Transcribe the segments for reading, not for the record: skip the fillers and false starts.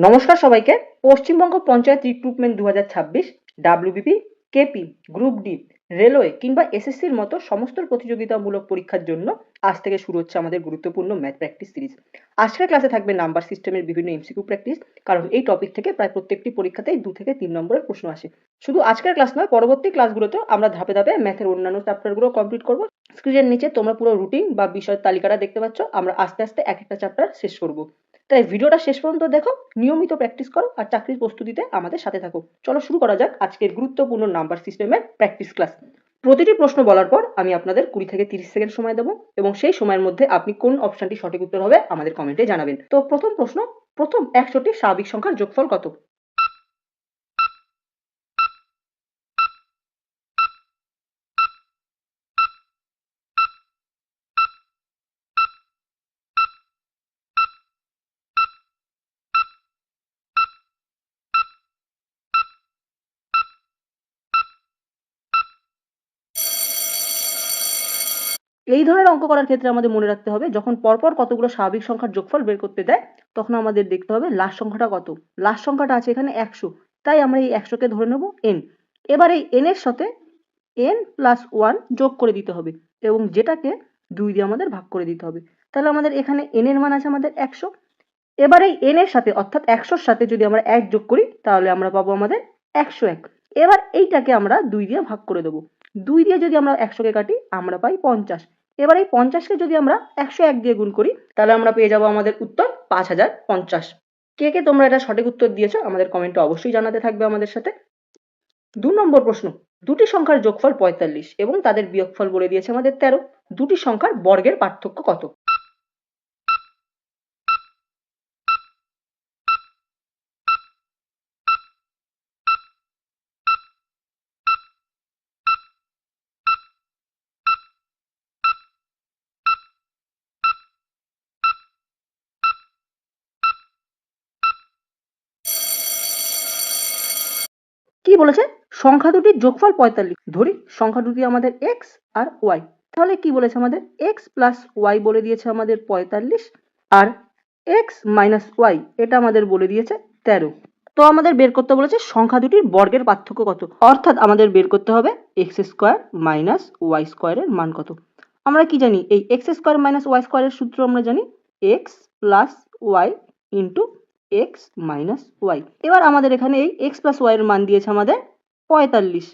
নমস্কার সবাইকে। Paschimbanga panchayat recruitment 2026, WBP, KP, group D, railway কিংবা এসএসসির মতো সমস্ত প্রতিযোগিতামূলক পরীক্ষার জন্য আজ থেকে শুরু হচ্ছে আমাদের গুরুত্বপূর্ণ ম্যাথ প্র্যাকটিস সিরিজ। আজকের ক্লাসে থাকবে নাম্বার সিস্টেমের বিভিন্ন এমসিকিউ প্র্যাকটিস, কারণ এই টপিক থেকে প্রায় প্রত্যেকটি পরীক্ষাতেই 2 থেকে 3 নম্বরের প্রশ্ন আসে। শুধু আজকের ক্লাস নয়, পরবর্তী ক্লাসগুলোতেও আমরা ধাপে ধাপে ম্যাথের অন্যান্য চ্যাপ্টারগুলো কমপ্লিট করব। স্ক্রিনের নিচে তোমরা পুরো রুটিন বা বিষয়ের তালিকাটা দেখতে পাচ্ছ। আমরা আস্তে আস্তে এক একটা চ্যাপ্টার শেষ করব। তাই ভিডিওটা শেষ পর্যন্ত দেখো, নিয়মিত প্র্যাকটিস করো আর চাকরির প্রস্তুতিতে আমাদের সাথে থাকো। চলো শুরু করা যাক আজকের গুরুত্বপূর্ণ নাম্বার সিস্টেমের প্র্যাকটিস ক্লাস। প্রতিটি প্রশ্ন বলার পর আমি আপনাদের 20 থেকে 30 সেকেন্ড সময় দেবো এবং সেই সময়ের মধ্যে আপনি কোন অপশনটি সঠিক উত্তর হবে আমাদের কমেন্টে জানাবেন। তো প্রথম প্রশ্ন, প্রথম 100টি স্বাভাবিক সংখ্যার যোগফল কত? এই ধরনের অঙ্ক করার ক্ষেত্রে আমাদের মনে রাখতে হবে, যখন পরপর কতগুলো স্বাভাবিক সংখ্যার যোগফল বের করতে দেয় তখন আমাদের দেখতে হবে লাস্ট সংখ্যাটা কত। লাস্ট সংখ্যাটা আছে এখানে 100, তাই আমরা এই 100কে ধরে নেব n। এবার এই n এর সাথে n+1 যোগ করে দিতে হবে এবং যেটাকে 2 দিয়ে আমাদের ভাগ করে দিতে হবে। তাহলে আমাদের এখানে n এর মান আছে আমাদের 100। এবার এই n এর সাথে অর্থাৎ 100র সাথে যদি আমরা 1 যোগ করি তাহলে আমরা পাবো আমাদের 101। এবার এইটাকে আমরা 2 দিয়ে ভাগ করে দেবো। 2 দিয়ে যদি আমরা 100কে কাটি আমরা পাই 50। এবার এই 50কে যদি আমরা 101 দিয়ে গুণ করি তাহলে আমরা পেয়ে যাবো আমাদের উত্তর 5050। কে কে তোমরা এটা সঠিক উত্তর দিয়েছো আমাদের কমেন্টে অবশ্যই জানাতে থাকবে আমাদের সাথে। 2 নম্বর প্রশ্ন, দুটি সংখ্যার যোগফল 45 এবং তাদের বিয়োগফল বলে দিয়েছে আমাদের 13। দুটি সংখ্যার বর্গের পার্থক্য কত? কি বলেছে? সংখ্যা দুটির যোগফল 45। ধরি সংখ্যা দুটি আমাদের x আর y। তাহলে কি বলেছে আমাদের? x প্লাস y বলে দিয়েছে আমাদের 45 আর x মাইনাস y এটা আমাদের বলে দিয়েছে 13। তো আমাদের বের করতে বলেছে সংখ্যা দুটির বর্গের পার্থক্য কত, অর্থাৎ আমাদের বের করতে হবে x স্কোয়ার মাইনাস y স্কোয়ারের মান কত। আমরা কি জানি? এই x স্কোয়ার মাইনাস y স্কোয়ারের সূত্র আমরা জানি x plus y into x minus y। এবার আমাদের এখানে এই x প্লাস y এর মান দিয়েছে আমাদের 45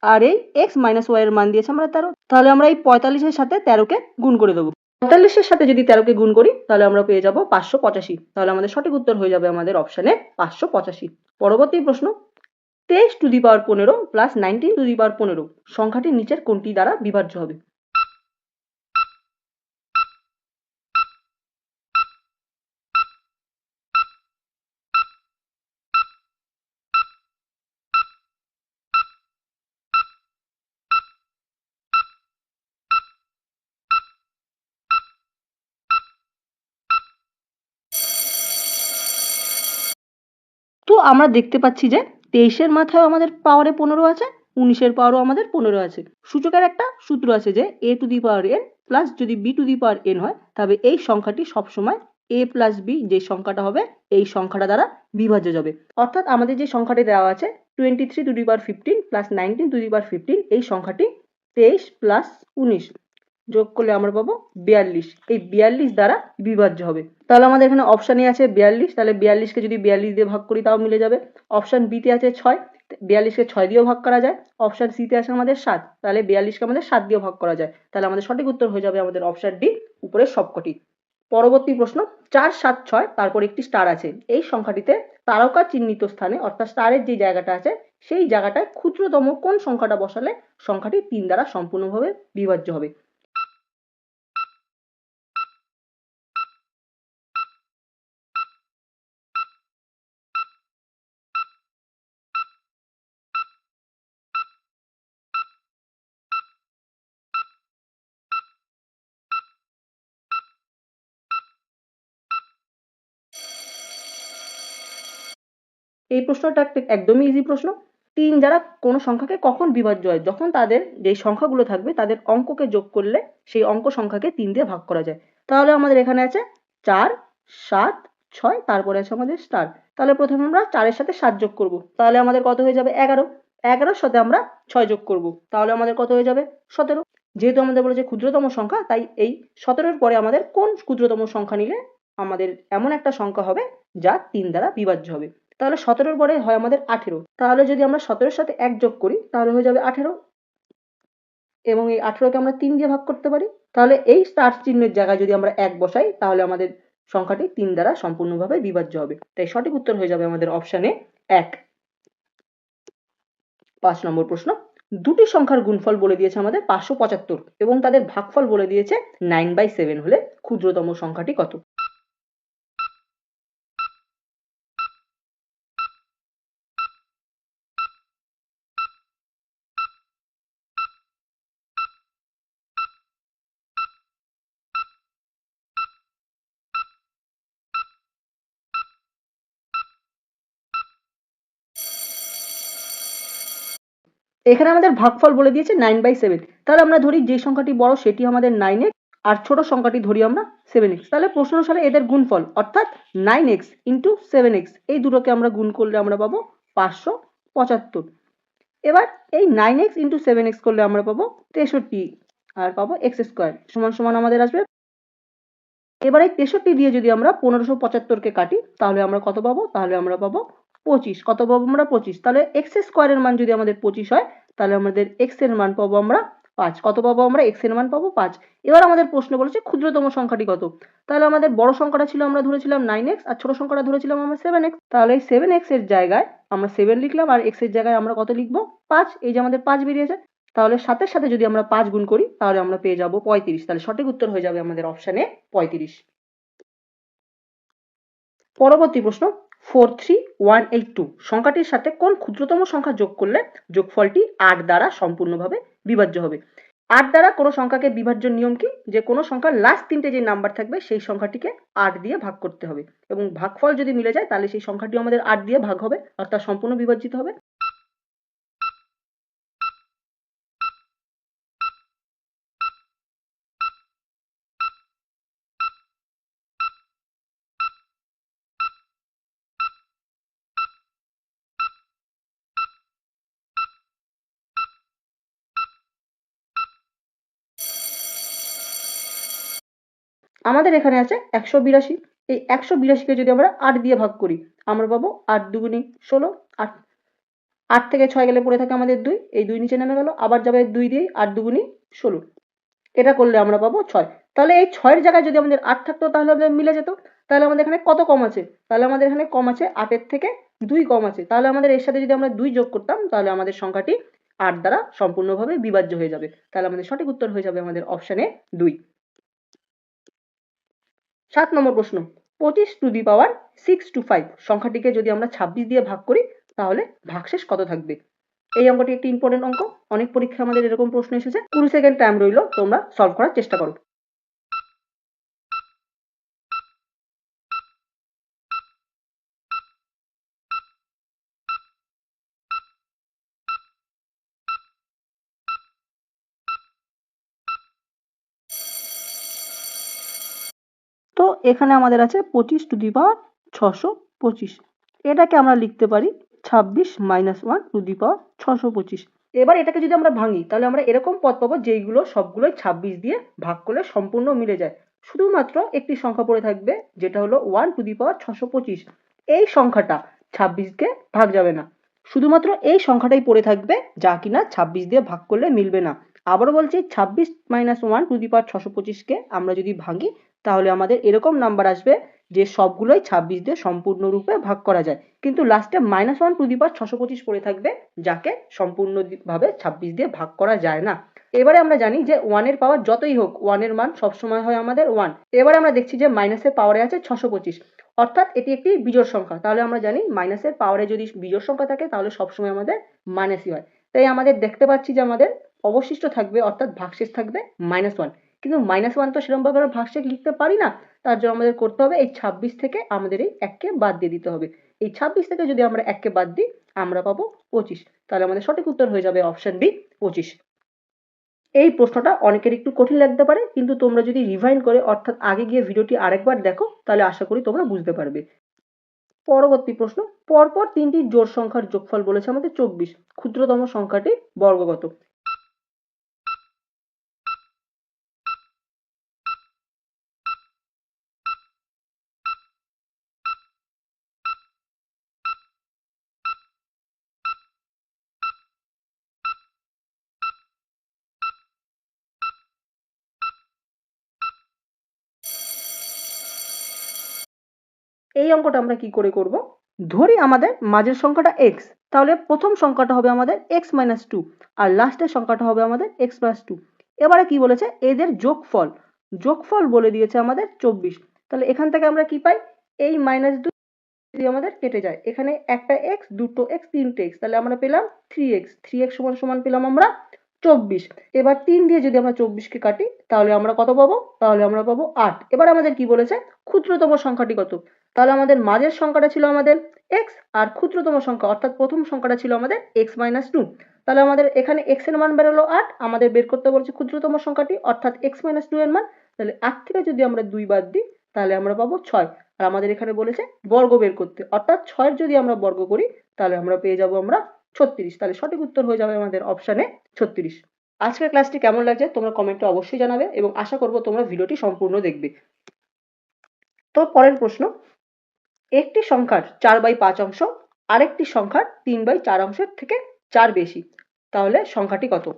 আর এই x মাইনাস y এর মান দিয়েছে আমরা 13। তাহলে আমরা এই 45 এর সাথে 13কে গুণ করে দেবো। 45 এর সাথে যদি 13কে গুণ করি তাহলে আমরা পেয়ে যাবো 585। তাহলে আমাদের সঠিক উত্তর হয়ে যাবে আমাদের অপশনে 585। পরবর্তী প্রশ্ন, 23 to the power 15 plus 19 to the power 15 সংখ্যাটি নিচের কোনটি দ্বারা বিভাজ্য হবে? তো আমরা দেখতে পাচ্ছি যে 23-এর মাথায় আমাদের পাওয়ারে 15 আছে, 19-এর পাওয়ারও আমাদের 15 আছে। সূচকের একটা সূত্র আছে যে a two the power n plus যদি b two the power n হয় তবে এই সংখ্যাটি সবসময় a প্লাস b যে সংখ্যাটা হবে এই সংখ্যাটা দ্বারা বিভাজ্য যাবে। অর্থাৎ আমাদের যে সংখ্যাটি দেওয়া আছে 23 to the power 15 plus 19 to the power 15, এই সংখ্যাটি 23 প্লাস 19 যোগ করলে আমরা পাবো 42। এই 42 দ্বারা বিভাজ্য হবে। তাহলে আমাদের এখানে অপশানে আছে 42, তাহলে 42কে যদি 42 দিয়ে ভাগ করি তাও মিলে যাবে। অপশান বিতে আছে 6, 42কে 6 দিয়েও ভাগ করা যায়। অপশান সিতে আছে আমাদের 7, তাহলে 42কে আমাদের 7 দিয়েও ভাগ করা যায়। তাহলে আমাদের সঠিক উত্তর হয়ে যাবে আমাদের অপশান ডি, উপরের সবকটি। পরবর্তী প্রশ্ন, 4 7 6 তারপর একটি স্টার আছে। এই সংখ্যাটিতে তারকা চিহ্নিত স্থানে অর্থাৎ স্টারের যে জায়গাটা আছে সেই জায়গাটায় ক্ষুদ্রতম কোন সংখ্যাটা বসালে সংখ্যাটি 3 দ্বারা সম্পূর্ণভাবে বিভাজ্য হবে? এই প্রশ্নটা একদমই ইজি প্রশ্ন। 3 দ্বারা কোনো সংখ্যাকে কখন বিভাজ্য হয়? যখন তাদের যে সংখ্যাগুলো থাকবে তাদের অঙ্ককে যোগ করলে সেই অঙ্ক সংখ্যাকে 3 দিয়ে ভাগ করা যায়। তাহলে আমাদের এখানে আছে 4 7 6, তারপরে আছে আমাদের স্টার। তাহলে প্রথমে আমরা 4-এর সাথে 7 যোগ করব, তাহলে আমাদের কত হয়ে যাবে 11। 11-র সাথে আমরা 6 যোগ করব, তাহলে আমাদের কত হয়ে যাবে 17। যেহেতু আমাদের বলেছে ক্ষুদ্রতম সংখ্যা, তাই এই 17-এর পরে আমাদের কোন ক্ষুদ্রতম সংখ্যা নিলে আমাদের এমন একটা সংখ্যা হবে যা 3 দ্বারা বিভাজ্য হবে। তাহলে 17-এর পরে হয় আমাদের 18। তাহলে যদি আমরা 17-এর সাথে 1 যোগ করি তাহলে হয়ে যাবে 18, এবং এই 18কে আমরা 3 দিয়ে ভাগ করতে পারি। তাহলে এই স্টার চিহ্নের জায়গায় যদি আমরা 1 বসাই তাহলে আমাদের সংখ্যাটি 3 দ্বারা সম্পূর্ণভাবে বিভাজ্য হবে। তাই সঠিক উত্তর হয়ে যাবে আমাদের অপশানে 1। 5 নম্বর প্রশ্ন, দুটি সংখ্যার গুণফল বলে দিয়েছে আমাদের 575 এবং তাদের ভাগফল বলে দিয়েছে 9/7 হলে ক্ষুদ্রতম সংখ্যাটি কত? এখানে আমাদের ভাগফল বলে দিয়েছে 9/7। তাহলে আমরা ধরি যে সংখ্যাটি বড় সেটি আমাদের 9x, আর ছোট সংখ্যাটি ধরি আমরা 7x। তাহলে প্রশ্ন অনুসারে এদের গুণফল অর্থাৎ 9x ইন্টু 7x, এই দুটোকে আমরা গুণ করলে আমরা পাবো 575। এবার এই 9x ইন্টু 7x করলে আমরা পাবো 63, আর পাবো x স্কোয়ার সমান সমান আমাদের আসবে। এবার এই 63 দিয়ে যদি আমরা 1575-কে কাটি তাহলে আমরা কত পাবো? তাহলে আমরা পাবো 25। কত পাবো আমরা? 25। তাহলে x স্কোয়ারের মান যদি আমাদের 25 হয় তাহলে আমাদের x এর মান পাবো আমরা 5। কত পাবো আমরা? x এর মান পাবো 5। এবার আমাদের প্রশ্ন বলেছে ক্ষুদ্রতম সংখ্যাটি কত। তাহলে আমাদের বড় সংখ্যাটা ছিল আমরা ধরেছিলাম 9x, আর ছোট সংখ্যাটা ধরেছিলাম আমরা 7x। তাহলে এই 7x এর জায়গায় আমরা 7 লিখলাম, আর x এর জায়গায় আমরা কত লিখবো? 5। এই যে আমাদের 5 বেরিয়েছে। তাহলে 7-এর সাথে যদি আমরা 5 গুণ করি তাহলে আমরা পেয়ে যাবো 35। তাহলে সঠিক উত্তর হয়ে যাবে আমাদের অপশানে 35। পরবর্তী প্রশ্ন, 43182 সংখ্যাটির সাথে কোন ক্ষুদ্রতম সংখ্যা যোগ করলে যোগফলটি 8 দ্বারা সম্পূর্ণভাবে বিভাজ্য হবে? 8 দ্বারা কোনো সংখ্যাকে বিভাজ্যের নিয়ম কি? যে কোনো সংখ্যার লাস্ট 3টে যে নাম্বার থাকবে সেই সংখ্যাটিকে 8 দিয়ে ভাগ করতে হবে, এবং ভাগফল যদি মিলে যায় তাহলে সেই সংখ্যাটিও আমাদের 8 দিয়ে ভাগ হবে, অর্থাৎ সম্পূর্ণ বিভাজিত হবে। আমাদের এখানে আছে 182। এই 182-কে যদি আমরা 8 দিয়ে ভাগ করি আমরা পাবো 8 দুগুণে 16। 8 থেকে 6 গেলে পড়ে থাকে আমাদের 2, এই 2 নিচে নেমে গেল, আবার যাবে 2 দিয়ে 8 দুগুণে 16। এটা করলে আমরা পাবো 6। তাহলে এই 6-এর জায়গায় যদি আমাদের 8 থাকতো তাহলে আমাদের মিলে যেত। তাহলে আমাদের এখানে কত কম আছে? তাহলে আমাদের এখানে কম আছে 8-এর থেকে 2 কম আছে। তাহলে আমাদের এর সাথে যদি আমরা 2 যোগ করতাম তাহলে আমাদের সংখ্যাটি 8 দ্বারা সম্পূর্ণভাবে বিভাজ্য হয়ে যাবে। তাহলে আমাদের সঠিক উত্তর হয়ে যাবে আমাদের অপশানে 2। 7 নম্বর প্রশ্ন, 25^625 সংখ্যাটিকে যদি আমরা 26 দিয়ে ভাগ করি তাহলে ভাগশেষ কত থাকবে? এই অঙ্কটি একটি ইম্পর্টেন্ট অঙ্ক, অনেক পরীক্ষায় আমাদের এরকম প্রশ্ন এসেছে। 20 সেকেন্ড টাইম রইল, তোমরা সলভ করার চেষ্টা করো। তো এখানে আমাদের আছে 25^625। এটাকে আমরা লিখতে পারি 26-1^625। এবার এটাকে যদি আমরা ভাঙি তাহলে আমরা এরকম পদ পাবো যেইগুলো সবগুলোই 26 দিয়ে ভাগ করলে সম্পূর্ণ মিলে যায়। শুধুমাত্র একটি সংখ্যা পড়ে থাকবে যেটা হলো 1^625। এই সংখ্যাটা 26কে ভাগ যাবে না। শুধুমাত্র এই সংখ্যাটাই পড়ে থাকবে যা কিনা 26 দিয়ে ভাগ করলে মিলবে না। আবারও বলছি, 26-1^625-কে আমরা যদি ভাঙি তাহলে আমাদের এরকম নাম্বার আসবে যে সবগুলোই 26 দিয়ে সম্পূর্ণরূপে ভাগ করা যায়, কিন্তু লাস্টে -1^625 পড়ে থাকবে যাকে সম্পূর্ণভাবে 26 দিয়ে ভাগ করা যায় না। এবারে আমরা জানি যে 1 এর পাওয়ার যতই হোক 1 এর মান সবসময় হয় আমাদের 1। এবারে আমরা দেখছি যে মাইনাসের পাওয়ারে আছে 625, অর্থাৎ এটি একটি বিজোড় সংখ্যা। তাহলে আমরা জানি মাইনাসের পাওয়ারে যদি বিজোড় সংখ্যা থাকে তাহলে সবসময় আমাদের মাইনাসই হয়। তাই আমাদের দেখতে পাচ্ছি যে আমাদের অবশিষ্ট থাকবে, অর্থাৎ ভাগশেষ থাকবে -1। কিন্তু -1 তো সেরকমভাবে আমরা ভাগশেষ লিখতে পারি না। তার জন্য আমাদের করতে হবে এই 26 থেকে আমাদের এই 1কে বাদ দিয়ে দিতে হবে। এই 26 থেকে যদি আমরা 1কে বাদ দিই আমরা পাবো 25। তাহলে আমাদের সঠিক উত্তর হয়ে যাবে অপশন বি, 25। এই প্রশ্নটা অনেকের একটু কঠিন লাগতে পারে, কিন্তু তোমরা যদি রিভাইন্ড করে অর্থাৎ আগে গিয়ে ভিডিওটি আরেকবার দেখো তাহলে আশা করি তোমরা বুঝতে পারবে। পরবর্তী প্রশ্ন, পরপর তিনটি জোড় সংখ্যার যোগফল বলেছে আমাদের 24, ক্ষুদ্রতম সংখ্যাটির বর্গ কত? এই অঙ্কটা আমরা কি করে করব? ধরি আমাদের মাঝের সংখ্যাটা x, তাহলে প্রথম সংখ্যাটা হবে আমাদের x - 2 আর লাস্টের সংখ্যাটা হবে আমাদের x + 2। এবারে কি বলেছে? এদের যোগফল, যোগফল বলে দিয়েছে আমাদের 24। তাহলে এখান থেকে আমরা কি পাই? এই -2 যদি আমাদের কেটে যায়, এখানে একটা x, দুটো x, তিনটে x, তাহলে আমরা পেলাম 3x। 3x সমান পেলাম আমরা 24। এবার 3 দিয়ে যদি আমরা 24 কে কাটি তাহলে আমরা কত পাবো? তাহলে আমরা পাবো 8। এবার আমাদের কি বলেছে? ক্ষুদ্রতম সংখ্যাটি কত? তাহলে আমাদের মাঝের সংখ্যাটা ছিল আমাদের x, আর ক্ষুদ্রতম সংখ্যা অর্থাৎ প্রথম সংখ্যাটা ছিল আমাদের x - 2। তাহলে আমাদের এখানে x এর মান বেরোলো 8, আমাদের বের করতে বলছে ক্ষুদ্রতম সংখ্যাটি অর্থাৎ x - 2 এর মান। তাহলে 8 থেকে যদি আমরা 2 বাদ দিই তাহলে আমরা পাবো 6। আর আমাদের এখানে বলেছে বর্গ বের করতে, অর্থাৎ 6 এর যদি আমরা বর্গ করি তাহলে আমরা পেয়ে যাবো আমরা 36। তাহলে সঠিক উত্তর হয়ে যাবে আমাদের অপশানে 36। আজকের ক্লাসটি কেমন লাগছে তোমরা কমেন্টে অবশ্যই জানাবে এবং আশা করবো তোমরা ভিডিওটি সম্পূর্ণ দেখবে। তো পরের প্রশ্ন, একটি সংখ্যার 4/5 অংশ আরেকটি সংখ্যার 3/4 অংশের থেকে 4 বেশি, তাহলে সংখ্যাটি কত?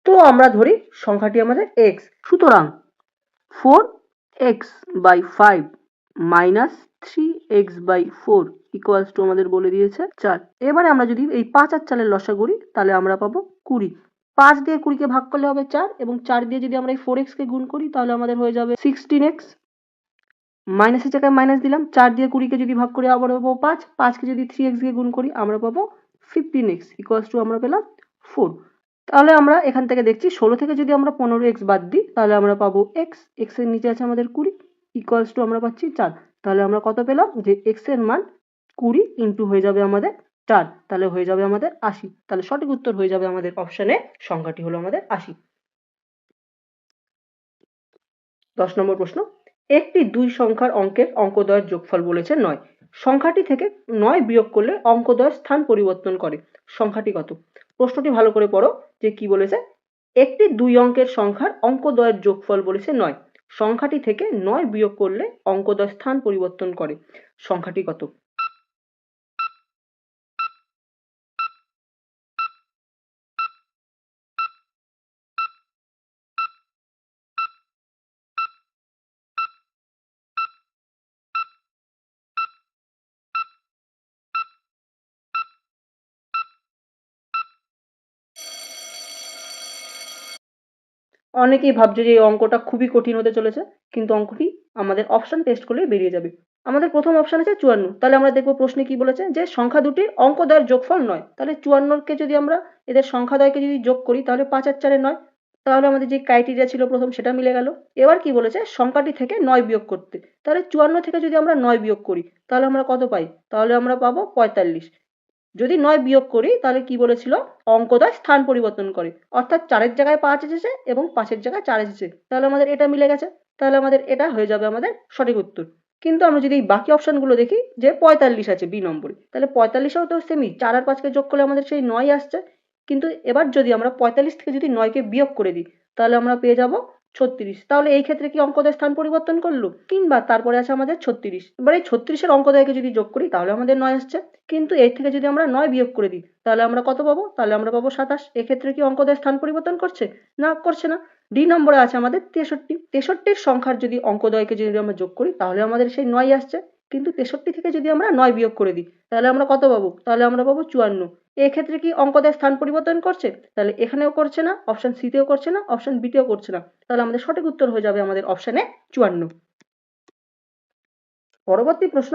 তো আমরা ধরি সংখ্যাটি আমাদের x, সুতরাং 4x/5 minus 3x/4 equals to আমাদের বলে দিয়েছে 4। এবারে আমরা যদি এই 5 আর 4 এর লসা করি তাহলে আমরা পাবো 20। 5 দিয়ে 20 কে ভাগ করলে হবে 4 এবং 4 দিয়ে যদি আমরা এই 4x কে গুণ করি তাহলে আমাদের হয়ে যাবে 16x। মাইনাসের জায়গায় মাইনাস দিলাম, 4 দিয়ে 20 কে যদি ভাগ করি আবার পাবো 5, 5 কে যদি 3x দিয়ে গুণ করি আমরা পাবো 15x equals to আমরা পেলাম 4। তাহলে আমরা এখান থেকে দেখছি 16 থেকে যদি আমরা 15x বাদ দিই তাহলে আমরা পাবো x, x এর নিচে আছে আমাদের 20 equals to আমরা পাচ্ছি 4। তাহলে আমরা কত পেলাম? যে x এর মান 20 ইন্টু হয়ে যাবে আমাদের 4, তাহলে হয়ে যাবে আমাদের 80। তাহলে সঠিক উত্তর হয়ে যাবে আমাদের অপশানে, সংখ্যাটি হলো আমাদের 80। 10 নম্বর প্রশ্ন, একটি 2 সংখ্যার অঙ্কের অঙ্কদ্বয়ের যোগফল বলেছে 9, সংখ্যাটি থেকে 9 বিয়োগ করলে অঙ্কদ্বয়ের স্থান পরিবর্তন করে, সংখ্যাটি কত? প্রশ্নটি ভালো করে পড়ো যে কি বলেছে। একটি 2 অঙ্কের সংখ্যার অঙ্কদ্বয়ের যোগফল বলেছে 9, সংখ্যাটি থেকে 9 বিয়োগ করলে অঙ্কদ্বয় স্থান পরিবর্তন করে, সংখ্যাটি কত? অনেকেই ভাবছে যে এই অঙ্কটা খুবই কঠিন হতে চলেছে, কিন্তু অঙ্কটি আমাদের অপশন টেস্ট করলেই বেরিয়ে যাবে। আমাদের প্রথম অপশন আছে 54, তাহলে আমরা দেখবো প্রশ্নে কি বলেছে, যে সংখ্যা দুটির অঙ্কদ্বয়ের যোগফল 9। তাহলে 54কে যদি আমরা এদের সংখ্যাদ্বয়কে যদি যোগ করি তাহলে 5 আর 4 9। তাহলে আমাদের যে ক্রাইটেরিয়া ছিল প্রথম সেটা মিলে গেল। এবার কি বলেছে? সংখ্যাটি থেকে 9 বিয়োগ করতে। তাহলে 54 থেকে যদি আমরা 9 বিয়োগ করি তাহলে আমরা কত পাই? তাহলে আমরা পাবো 45। যদি 9 বিয়োগ করি তাহলে কি বলেছিল? অঙ্কদ্বয় স্থান পরিবর্তন করে, অর্থাৎ 4 এর জায়গায় 5 এসেছে এবং 5 এর জায়গায় 4 এসেছে। তাহলে আমাদের এটা মিলে গেছে, তাহলে আমাদের এটা হয়ে যাবে আমাদের সঠিক উত্তর। কিন্তু আমরা যদি এই বাকি অপশনগুলো দেখি, যে 45 আছে বি নম্বরে, তাহলে 45এও তো সেমই 4 আর 5 কে যোগ করলে আমাদের সেই 9 আসছে। কিন্তু এবার যদি আমরা 45 থেকে যদি 9 কে বিয়োগ করে দিই তাহলে আমরা পেয়ে যাব 36। তাহলে এই ক্ষেত্রে কি অঙ্কদ্বয় স্থান পরিবর্তন করলো? কিংবা তারপরে আছে আমাদের 36। এবার এই 36 এর অঙ্কদ্বয়কে যদি যোগ করি তাহলে আমাদের 9 আসছে, কিন্তু এর থেকে যদি আমরা 9 বিয়োগ করে দিই তাহলে আমরা কত পাবো? তাহলে আমরা পাবো 27। এক্ষেত্রে কি অঙ্কদ্বয় স্থান পরিবর্তন করছে? না, করছে না। ডি নম্বরে আছে আমাদের 63। 63 সংখ্যার যদি অঙ্কদ্বয়কে যদি আমরা যোগ করি তাহলে আমাদের সেই 9 আসছে, কিন্তু 63 থেকে যদি আমরা 9 বিয়োগ করে দিই তাহলে আমরা কত পাবো? তাহলে আমরা পাবো 54। এক্ষেত্রে কি অঙ্কদ্বয় স্থান পরিবর্তন করছে? তাহলে এখানেও করছে না, অপশন সি তেও করছে না, অপশন বি তেও করছে না। তাহলে আমাদের সঠিক উত্তর হয়ে যাবে আমাদের অপশনে 54। পরবর্তী প্রশ্ন,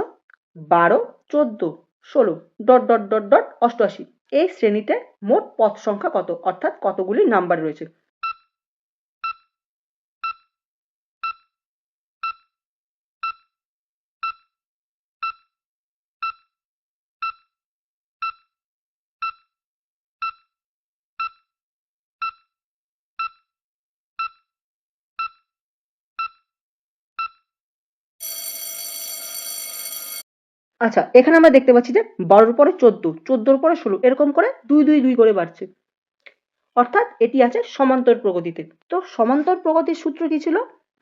12, 14, 16 ডট ডট ডট ডট 88 এই শ্রেণীতে মোট পদ সংখ্যা কত, অর্থাৎ কতগুলি নাম্বার রয়েছে। আচ্ছা, এখানে আমরা দেখতে পাচ্ছি যে 12 পরে 14, 14 পরে 16 এরকম করে 2 2 2 করে বাড়ছে, অর্থাৎ এটি আছে সমান্তর প্রগতিতে। তো সমান্তর প্রগতির সূত্র কি ছিল?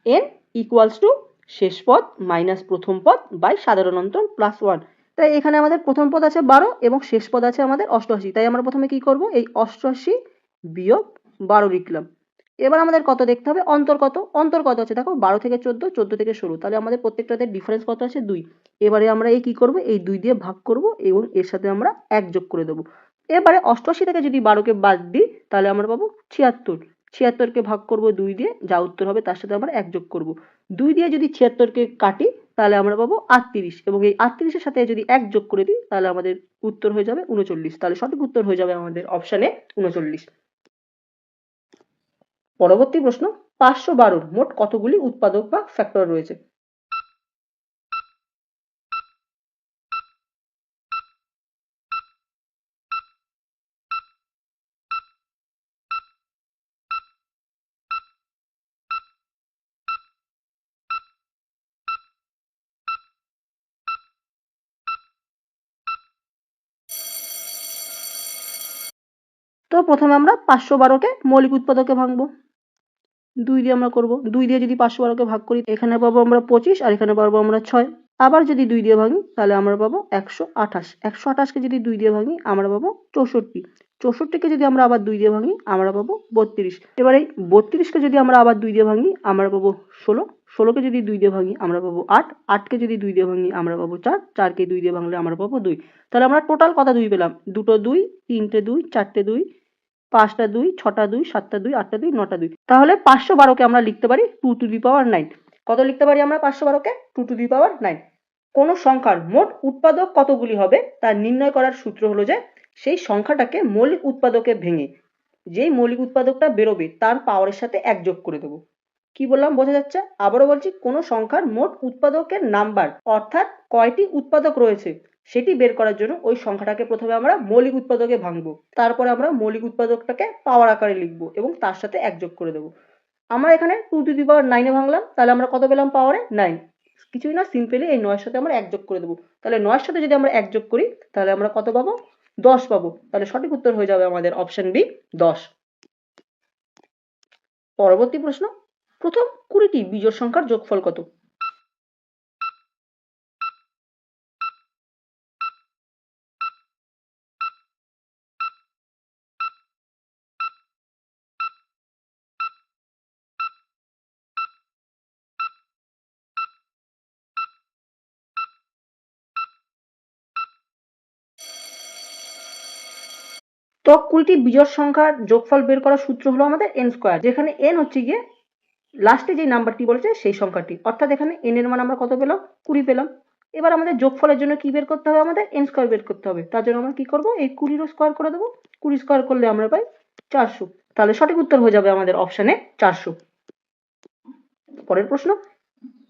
n ইকুয়ালস টু শেষ পদ মাইনাস প্রথম পদ বাই সাধারণ অন্তর প্লাস 1। তাই এখানে আমাদের প্রথম পদ আছে 12 এবং শেষ পদ আছে আমাদের 88। তাই আমরা প্রথমে কি করব, এই 88 বিয়োগ 12 লিখলাম। এবার আমাদের কত দেখতে হবে, অন্তর কত, অন্তর কত আছে দেখো, 12 থেকে 14, 14 থেকে 16, তাহলে আমাদের প্রত্যেকটাতে ডিফারেন্স কত আছে, 2। এবারে আমরা এই কি করব, এই 2 দিয়ে ভাগ করব এবং এর সাথে আমরা 1 যোগ করে দেবো। এবারে 88 থেকে যদি 12কে বাদ দিই তাহলে আমরা পাবো 76। 76কে ভাগ করব 2 দিয়ে, যা উত্তর হবে তার সাথে আমরা 1 যোগ করব। 2 দিয়ে যদি 76কে কাটি তাহলে আমরা পাবো 38 এবং এই 38 এর সাথে যদি 1 যোগ করে দিই তাহলে আমাদের উত্তর হয়ে যাবে 39। তাহলে সঠিক উত্তর হয়ে যাবে আমাদের অপশানে 39। পরবর্তী প্রশ্ন, 512 মোট কতগুলি উৎপাদক বা ফ্যাক্টর রয়েছে? তো প্রথমে আমরা 512কে মৌলিক উৎপাদকে ভাঙবো। 2 দিয়ে আমরা করব। 2 দিয়ে যদি 512কে ভাগ করি এখানে পাবো আমরা 25 আর এখানে পাবো আমরা 6। আবার যদি 2 দিয়ে ভাঙি তাহলে আমরা পাবো 128। 128কে যদি 2 দিয়ে ভাঙি আমরা পাবো 64। 64কে যদি আমরা আবার 2 দিয়ে ভাঙি আমরা পাবো 32। এবার এই 32কে যদি আমরা আবার 2 দিয়ে ভাঙি আমরা পাবো 16। 16কে যদি 2 দিয়ে ভাঙি আমরা পাবো 8। 8কে যদি 2 দিয়ে ভাঙি আমরা পাবো 4। 4কে 2 দিয়ে ভাঙলে আমরা পাবো 2। তাহলে আমরা টোটাল কত 2 পেলাম, দুটো 2, তিনটে 2, চারটে 2, 5টা 2, 6টা 2, 7টা 2, 8টা 2, 9টা 2। তাহলে 512কে আমরা লিখতে পারি 2 টু দি পাওয়ার 9। কত লিখতে পারি আমরা 512কে? 2 টু দি পাওয়ার 9। কোন সংখ্যার মোট উৎপাদক কতগুলি হবে তা নির্ণয় করার সূত্র হলো যে সেই সংখ্যাটাকে মৌলিক উৎপাদকে ভেঙে যেই মৌলিক উৎপাদকটা বেরোবে তার পাওয়ারের সাথে 1 যোগ করে দেবো। কি বললাম বোঝা যাচ্ছে? আবারও বলছি, কোন সংখ্যার মোট উৎপাদকের নাম্বার অর্থাৎ কয়টি উৎপাদক রয়েছে সেটি বের করার জন্য ওই সংখ্যাটাকে প্রথমে আমরা মৌলিক উৎপাদকে ভাঙবো, তারপরে আমরা মৌলিক উৎপাদকটাকে পাওয়ার আকারে লিখবো এবং তার সাথে 1 যোগ করে দেবো। আমরা এখানে 2 টু দি পাওয়ার 9 এ ভাঙলাম, তাহলে আমরা কত পেলাম পাওয়ারে? 9। কিছুই না, সিম্পলি এই 9 এর সাথে আমরা 1 যোগ করে দেবো। তাহলে 9 এর সাথে যদি আমরা 1 যোগ করি তাহলে আমরা কত পাবো? 10 পাবো। তাহলে সঠিক উত্তর হয়ে যাবে আমাদের অপশন বি, 10। পরবর্তী প্রশ্ন, প্রথম 20টি বিজোড় সংখ্যার যোগফল কত? তো 20টি বিজোড় সংখ্যার যোগফল বের করার সূত্র হলো আমাদের n স্কয়ার, যেখানে n হচ্ছে গিয়ে লাস্টে যে নাম্বারটি বলেছে সেই সংখ্যাটি, অর্থাৎ এখানে n এর মান আমরা কত পেলাম? 20 পেলাম। এবার আমাদের যোগফলের জন্য কি বের করতে হবে? আমাদের n স্কয়ার বের করতে হবে। তার জন্য আমরা কি করব, এই 20 স্কয়ার করে দেবো। 20 স্কয়ার করলে আমরা পাই 400। তাহলে সঠিক উত্তর হয়ে যাবে আমাদের অপশনে 400। পরের প্রশ্ন,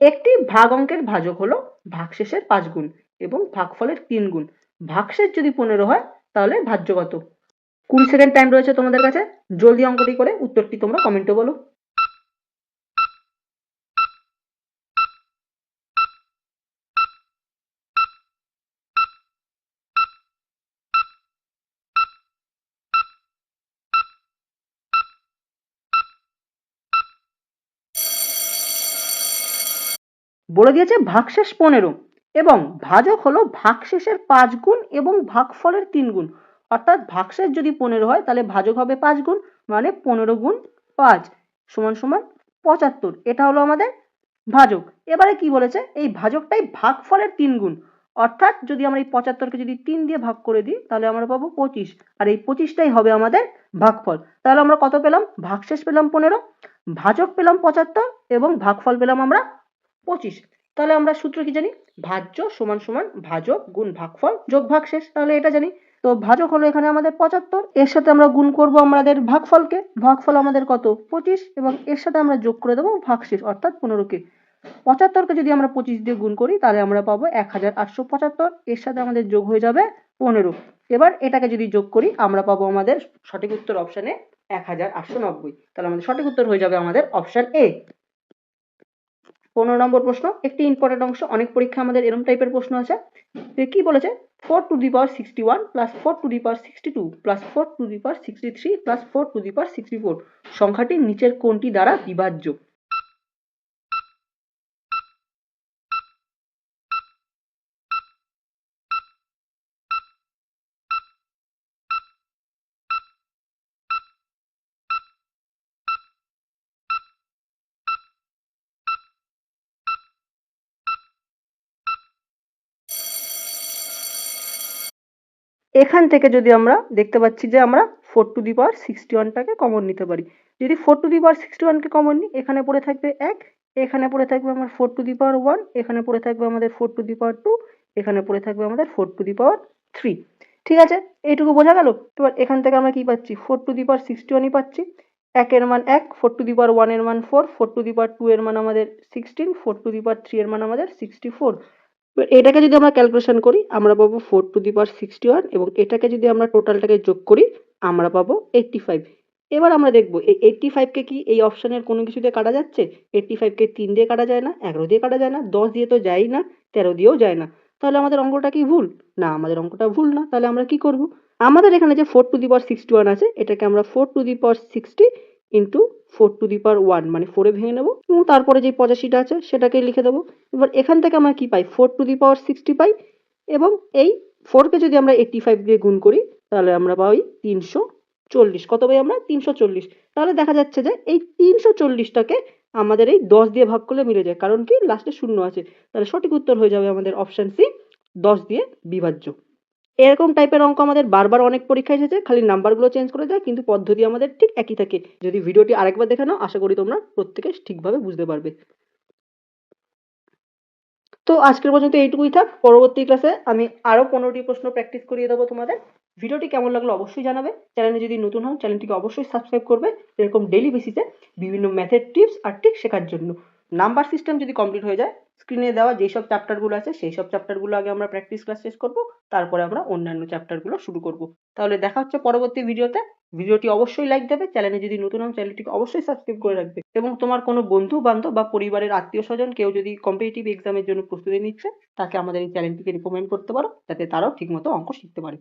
একটি ভাগ অঙ্কের ভাজক হলো ভাগশেষের 5 গুণ এবং ভাগফলের 3 গুণ। ভাগশেষ যদি 15 হয় তাহলে ভাজ্য কত? 20 সেকেন্ড টাইম রয়েছে তোমাদের কাছে, জলদি অঙ্কটি করে উত্তরটি তোমরা কমেন্টে বলো। বলে দিয়েছে ভাগশেষ 15 এবং ভাজক হলো ভাগশেষের 5 গুণ এবং ভাগফলের 3 গুণ। অর্থাৎ ভাগশেষ যদি 15 হয় তাহলে ভাজক হবে 5 গুণ, মানে 15 গুণ 5 সমান সমান 75। এটা হলো আমাদের ভাজক। এবারে কি বলেছে, এই ভাজকটাই ভাগফলের 3 গুণ, অর্থাৎ যদি আমরা এই 75কে যদি 3 দিয়ে ভাগ করে দিই তাহলে আমরা পাবো 25, আর এই 25টাই হবে আমাদের ভাগফল। তাহলে আমরা কত পেলাম? ভাগশেষ পেলাম 15, ভাজক পেলাম 75 এবং ভাগফল পেলাম আমরা 25। তাহলে আমরা সূত্র কি জানি? ভাজ্য সমান সমান ভাজক গুণ ভাগফল যোগ ভাগশেষ। তাহলে এটা জানি। তো ভাজক হলো এখানে আমাদের 75, এর সাথে আমরা গুণ করব আমাদের ভাগফলকে। ভাগফল আমাদের কত? 25, এবং এর সাথে আমরা যোগ করে দেবো ভাগশেষ অর্থাৎ 15কে। 75কে যদি আমরা 25 দিয়ে গুণ করি তাহলে আমরা পাবো 1875, এর সাথে আমাদের যোগ হয়ে যাবে 15। এবার এটাকে যদি যোগ করি আমরা পাবো আমাদের সঠিক উত্তর অপশানে 1890। তাহলে আমাদের সঠিক উত্তর হয়ে যাবে আমাদের অপশান এ। 15 নম্বর প্রশ্ন, একটি ইম্পর্টেন্ট অংশ, অনেক পরীক্ষা আমাদের এরকম টাইপের প্রশ্ন আছে। কি বলেছে? 4 to the power 61 plus 4 to the power 62 plus 4 to the power 63 plus 4 to the power 64 সংখ্যাটি নিচের কোনটি দ্বারা বিভাজ্য? এখান থেকে যদি আমরা দেখতে পাচ্ছি যে আমরা 4 টু দি পাওয়ার 61টাকে কমন নিতে পারি। যদি 4 টু দি পাওয়ার 61কে কমন নিই, এখানে পড়ে থাকবে 1, এখানে পড়ে থাকবে আমার 4 টু দি পাওয়ার 1, এখানে পড়ে থাকবে আমাদের 4 টু দি পাওয়ার 2, এখানে পড়ে থাকবে আমাদের 4 টু দি পাওয়ার 3। ঠিক আছে, এইটুকু বোঝা গেল। এবার এখান থেকে আমরা কি পাচ্ছি? 4 টু দি পাওয়ার 61ই পাচ্ছি। 1 এর মান 1, 4 টু দি পাওয়ার 1 এর মান 4, 4 টু দি পাওয়ার 2 এর মান আমাদের 16, 4 টু দি পাওয়ার 3 এর মান আমাদের 64। এটাকে যদি আমরা ক্যালকুলেশন করি আমরা পাবো 4 টু দি পাওয়ার 61, এবং এটাকে যদি আমরা টোটালটাকে যোগ করি আমরা পাবো 85। এবার আমরা দেখবো এই 85কে কি এই অপশনের কোনো কিছু দিয়ে কাটা যাচ্ছে? 85কে 3 দিয়ে কাটা যায় না, 11 দিয়ে কাটা যায় না, 10 দিয়ে তো যায়ই না, 13 দিয়েও যায় না। তাহলে আমাদের অঙ্কটা কি ভুল? না, আমাদের অঙ্কটা ভুল না। তাহলে আমরা কি করব? আমাদের এখানে যে 4 টু দি পাওয়ার 61 আছে এটাকে আমরা 4 to the power 60 into 4 to the power 1 মানে 4 এ ভেঙে নেবো, এবং তারপরে যে 85টা আছে সেটাকে লিখে দেবো। এবার এখান থেকে আমরা কি পাই? 4 টু দি পাওয়ার 60 পাই, এবং এই 4 কে যদি আমরা 85 দিয়ে গুণ করি তাহলে আমরা পাই 340। কত পাই আমরা? 340। তাহলে দেখা যাচ্ছে যে এই 340টাকে আমাদের এই 10 দিয়ে ভাগ করলে মিলে যায়, কারণ কি লাস্টে শূন্য আছে। তাহলে সঠিক উত্তর হয়ে যাবে আমাদের অপশন সি, 10 দিয়ে বিভাজ্য। এরকম টাইপের অঙ্ক আমাদের বারবার অনেক পরীক্ষায় এসেছে, খালি নাম্বারগুলো চেঞ্জ করে দেয়, কিন্তু পদ্ধতি আমাদের ঠিক একই থাকে। যদি ভিডিওটি আরেকবার দেখে নাও আশা করি তোমরা প্রত্যেকে ঠিকভাবে বুঝতে পারবে। তো আজকের পর্যন্ত এইটুকুই থাক। পরবর্তী ক্লাসে আমি আরো 15টি প্রশ্ন প্র্যাকটিস করিয়ে দেবো তোমাদের। ভিডিওটি কেমন লাগলো অবশ্যই জানাবে। চ্যানেলে যদি নতুন হও চ্যানেলটিকে অবশ্যই সাবস্ক্রাইব করবে, এরকম ডেইলি বেসিসে বিভিন্ন ম্যাথের টিপস আর ট্রিক শেখার জন্য। নাম্বার সিস্টেম যদি কমপ্লিট হয়ে যায়, স্ক্রিনে দেওয়া যেসব চ্যাপ্টারগুলো আছে সেই সব চ্যাপ্টারগুলো আগে আমরা প্র্যাকটিস ক্লাস শেষ করব, তারপরে আমরা অন্যান্য চ্যাপ্টারগুলো শুরু করব। তাহলে দেখা হচ্ছে পরবর্তী ভিডিওতে। ভিডিওটি অবশ্যই লাইক দেবে, চ্যানেলে যদি নতুন হও চ্যানেলটিকে অবশ্যই সাবস্ক্রাইব করে রাখবে, এবং তোমার কোনো বন্ধু বান্ধব বা পরিবারের আত্মীয় স্বজন কেউ যদি কম্পিটিটিভ এক্সামের জন্য প্রস্তুতি নিচ্ছে তাকে আমাদের এই চ্যানেলটিকে রিকমেন্ড করতে পারো, যাতে তারাও ঠিকমতো অঙ্ক শিখতে পারে।